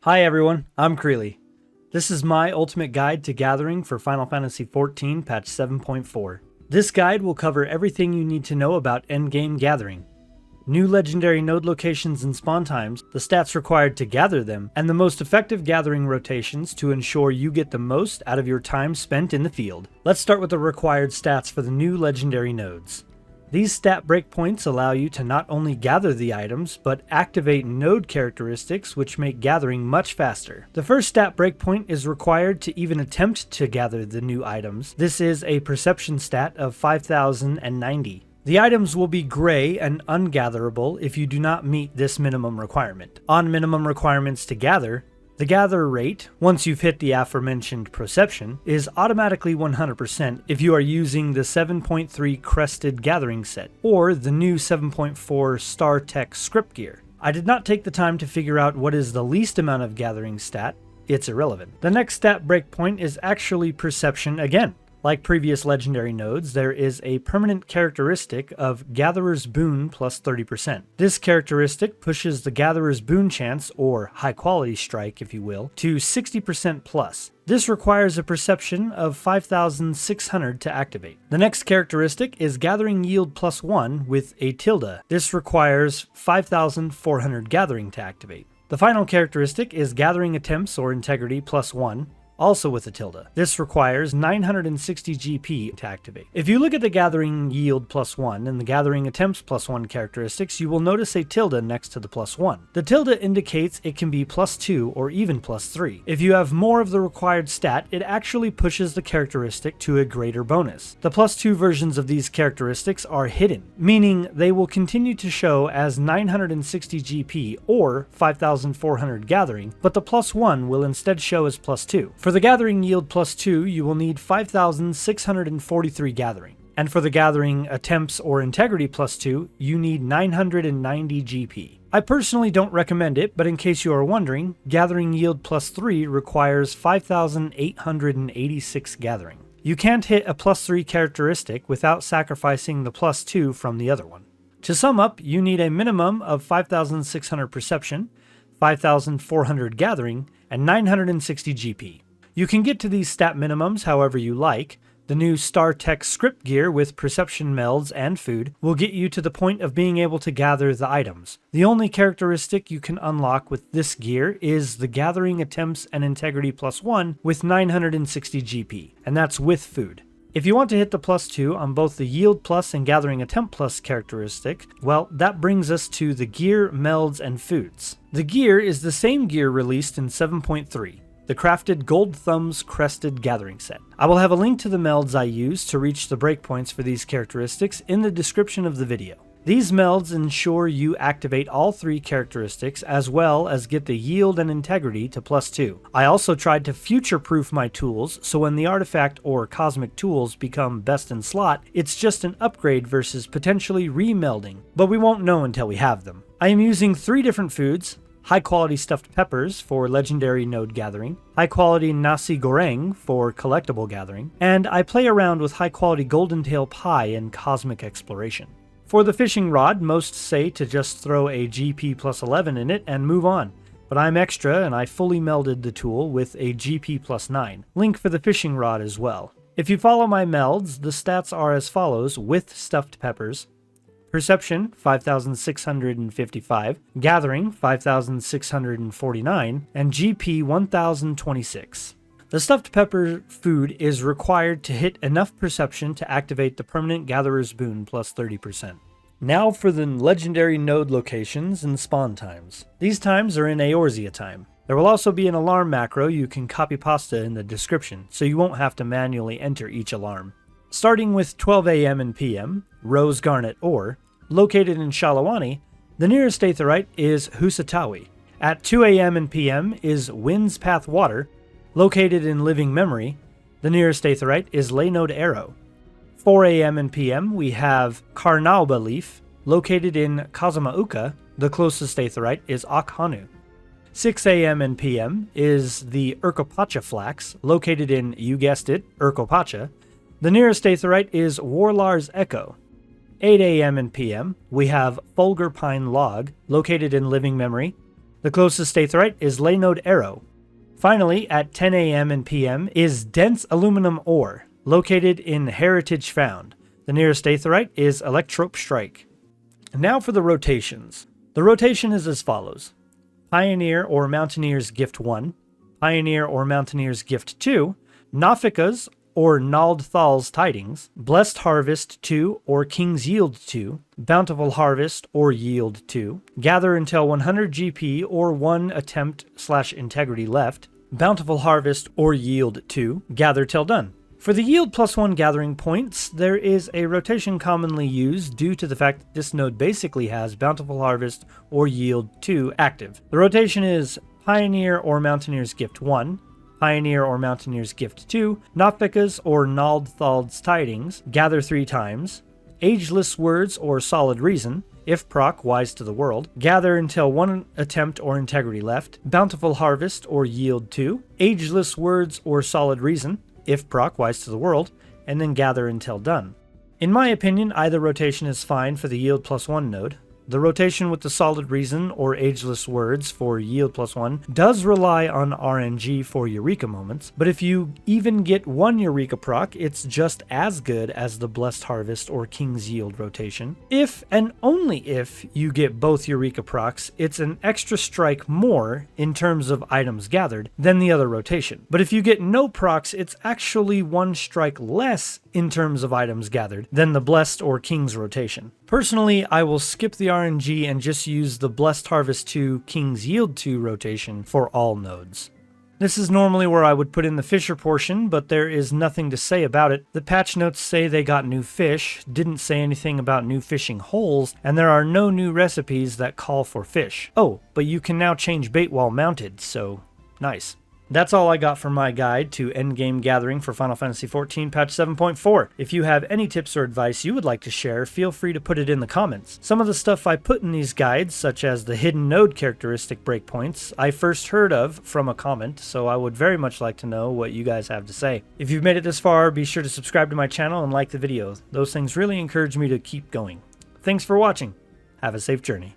Hi everyone, I'm Creely. This is my ultimate guide to gathering for Final Fantasy XIV patch 7.4. This guide will cover everything you need to know about endgame gathering, new legendary node locations and spawn times, the stats required to gather them, and the most effective gathering rotations to ensure you get the most out of your time spent in the field. Let's start with the required stats for the new legendary nodes. These stat breakpoints allow you to not only gather the items, but activate node characteristics which make gathering much faster. The first stat breakpoint is required to even attempt to gather the new items. This is a perception stat of 5090. The items will be gray and ungatherable if you do not meet this minimum requirement. On minimum requirements to gather, the gather rate, once you've hit the aforementioned perception, is automatically 100% if you are using the 7.3 Crested Gathering Set, or the new 7.4 Star Tech Script Gear. I did not take the time to figure out what is the least amount of gathering stat. It's irrelevant. The next stat breakpoint is actually perception again. Like previous legendary nodes, there is a permanent characteristic of Gatherer's Boon plus 30%. This characteristic pushes the Gatherer's Boon chance, or high quality strike if you will, to 60% plus. This requires a perception of 5600 to activate. The next characteristic is Gathering Yield plus 1 with a tilde. This requires 5400 gathering to activate. The final characteristic is Gathering Attempts or Integrity plus 1. Also with a tilde. This requires 960 GP to activate. If you look at the Gathering Yield plus 1 and the Gathering Attempts plus 1 characteristics, you will notice a tilde next to the plus 1. The tilde indicates it can be plus 2 or even plus 3. If you have more of the required stat, it actually pushes the characteristic to a greater bonus. The plus 2 versions of these characteristics are hidden, meaning they will continue to show as 960 GP or 5400 gathering, but the plus 1 will instead show as plus 2. For the Gathering Yield plus 2, you will need 5643 gathering. And for the Gathering Attempts or Integrity plus 2, you need 990 GP. I personally don't recommend it, but in case you are wondering, Gathering Yield plus 3 requires 5886 gathering. You can't hit a plus 3 characteristic without sacrificing the plus 2 from the other one. To sum up, you need a minimum of 5600 perception, 5400 gathering, and 960 GP. You can get to these stat minimums however you like. The new Star Tech Script Gear with perception melds and food will get you to the point of being able to gather the items. The only characteristic you can unlock with this gear is the Gathering Attempts and Integrity plus 1 with 960 GP, and that's with food. If you want to hit the plus 2 on both the Yield plus and Gathering Attempt plus characteristic, well, that brings us to the gear, melds, and foods. The gear is the same gear released in 7.3. The crafted Gold Thumbs Crested Gathering Set. I will have a link to the melds I use to reach the breakpoints for these characteristics in the description of the video. These melds ensure you activate all 3 characteristics as well as get the Yield and Integrity to plus 2. I also tried to future-proof my tools, so when the artifact or cosmic tools become best in slot, it's just an upgrade versus potentially remelding, but we won't know until we have them. I am using 3 different foods: high-quality stuffed peppers for legendary node gathering, high-quality nasi goreng for collectible gathering, and I play around with high-quality golden tail pie in cosmic exploration. For the fishing rod, most say to just throw a GP plus 11 in it and move on, but I'm extra and I fully melded the tool with a GP plus 9. Link for the fishing rod as well. If you follow my melds, the stats are as follows with stuffed peppers: Perception 5655, Gathering 5649, and GP 1026. The stuffed pepper food is required to hit enough perception to activate the permanent Gatherer's Boon plus 30%. Now for the legendary node locations and spawn times. These times are in Eorzea time. There will also be an alarm macro you can copy pasta in the description, so you won't have to manually enter each alarm. Starting with 12 AM and PM, Rose Garnet Ore, located in Shalawani, the nearest aetheryte is Husatawi. At 2 AM and PM is Windspath Water, located in Living Memory. The nearest aetheryte is Laynode Arrow. 4 AM and PM we have Carnauba Leaf, located in Kazumauka. The closest aetheryte is Okhanu. 6 AM and PM is the Urqopacha Flax, located in, you guessed it, Urqopacha. The nearest aetheryte is Warlar's Echo. 8 AM and PM, we have Fulgurpine Log, located in Living Memory. The closest aetheryte is Laynode Arrow. Finally, at 10 a.m. and p.m. is Dense Aluminum Ore, located in Heritage Found. The nearest aetheryte is Electrope Strike. Now for the rotations. The rotation is as follows. Pioneer or Mountaineer's Gift 1, Pioneer or Mountaineer's Gift 2, Nafika's or Nald Thal's Tidings, Blessed Harvest 2 or King's Yield 2, Bountiful Harvest or Yield 2, Gather until 100 GP or 1 attempt/integrity left, Bountiful Harvest or Yield 2, Gather till done. For the Yield +1 gathering points, there is a rotation commonly used due to the fact that this node basically has Bountiful Harvest or Yield 2 active. The rotation is Pioneer or Mountaineer's Gift 1, Pioneer or Mountaineer's Gift 2, Nafika's or Nald Thal's Tidings, Gather 3 times, Ageless Words or Solid Reason, if proc, Wise to the World, Gather until 1 attempt or integrity left, Bountiful Harvest or Yield 2, Ageless Words or Solid Reason, if proc, Wise to the World, and then Gather until done. In my opinion, either rotation is fine for the Yield +1 node. The rotation with the Solid Reason or Ageless Words for Yield +1 does rely on RNG for Eureka moments, but if you even get 1 Eureka proc, it's just as good as the Blessed Harvest or King's Yield rotation. If and only if you get both Eureka procs, it's an extra strike more in terms of items gathered than the other rotation. But if you get no procs, it's actually 1 strike less in terms of items gathered than the Blessed or King's rotation. Personally, I will skip the RNG and just use the Blessed Harvest 2, King's Yield 2 rotation for all nodes. This is normally where I would put in the Fisher portion, but there is nothing to say about it. The patch notes say they got new fish, didn't say anything about new fishing holes, and there are no new recipes that call for fish. Oh, but you can now change bait while mounted, so nice. That's all I got for my guide to endgame gathering for Final Fantasy XIV Patch 7.4. If you have any tips or advice you would like to share, feel free to put it in the comments. Some of the stuff I put in these guides, such as the hidden node characteristic breakpoints, I first heard of from a comment, so I would very much like to know what you guys have to say. If you've made it this far, be sure to subscribe to my channel and like the video. Those things really encourage me to keep going. Thanks for watching. Have a safe journey.